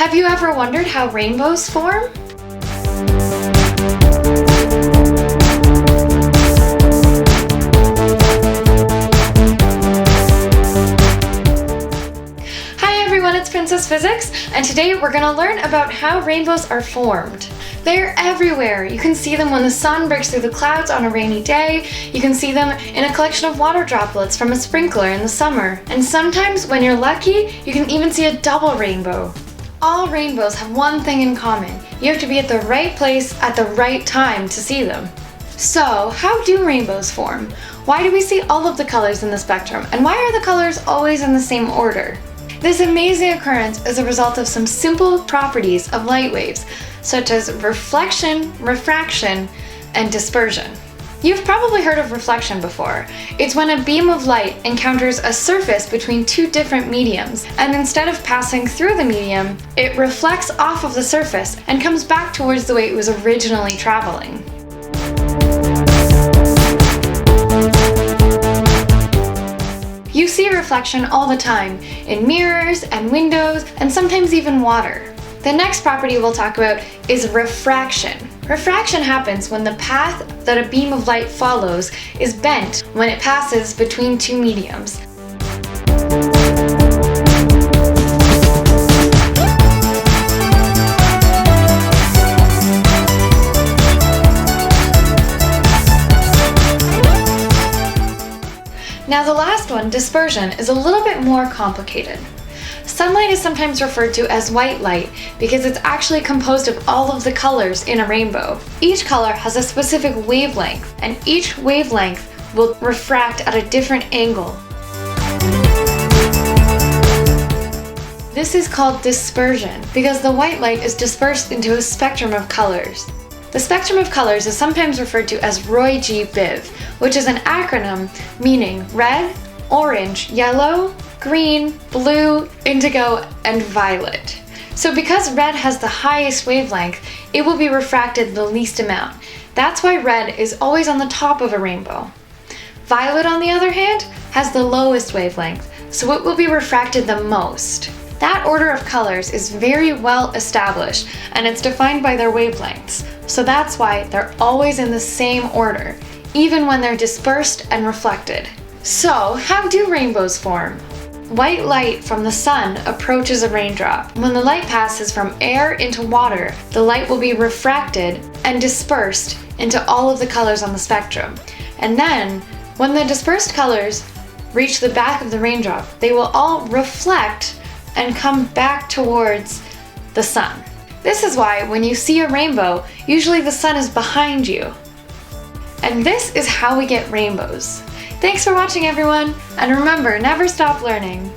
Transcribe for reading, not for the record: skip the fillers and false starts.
Have you ever wondered how rainbows form? Hi everyone, it's Princess Physics, and today we're going to learn about how rainbows are formed. They're everywhere. You can see them when the sun breaks through the clouds on a rainy day. You can see them in a collection of water droplets from a sprinkler in the summer. And sometimes, when you're lucky, you can even see a double rainbow. All rainbows have one thing in common. You have to be at the right place at the right time to see them. So, how do rainbows form? Why do we see all of the colors in the spectrum? And why are the colors always in the same order? This amazing occurrence is a result of some simple properties of light waves, such as reflection, refraction, and dispersion. You've probably heard of reflection before. It's when a beam of light encounters a surface between two different mediums, and instead of passing through the medium, it reflects off of the surface and comes back towards the way it was originally traveling. You see reflection all the time, in mirrors and windows, and sometimes even water. The next property we'll talk about is refraction. Refraction happens when the path that a beam of light follows is bent when it passes between two mediums. Now the last one, dispersion, is a little bit more complicated. Sunlight is sometimes referred to as white light because it's actually composed of all of the colors in a rainbow. Each color has a specific wavelength, and each wavelength will refract at a different angle. This is called dispersion because the white light is dispersed into a spectrum of colors. The spectrum of colors is sometimes referred to as Roy G. Biv, which is an acronym meaning red, orange, yellow, green, blue, indigo, and violet. So because red has the highest wavelength, it will be refracted the least amount. That's why red is always on the top of a rainbow. Violet, on the other hand, has the lowest wavelength, so it will be refracted the most. That order of colors is very well established, and it's defined by their wavelengths, so that's why they're always in the same order, even when they're dispersed and reflected. So, how do rainbows form? White light from the sun approaches a raindrop. When the light passes from air into water, the light will be refracted and dispersed into all of the colors on the spectrum. And then, when the dispersed colors reach the back of the raindrop, they will all reflect and come back towards the sun. This is why when you see a rainbow, usually the sun is behind you. And this is how we get rainbows. Thanks for watching, everyone, and remember, never stop learning.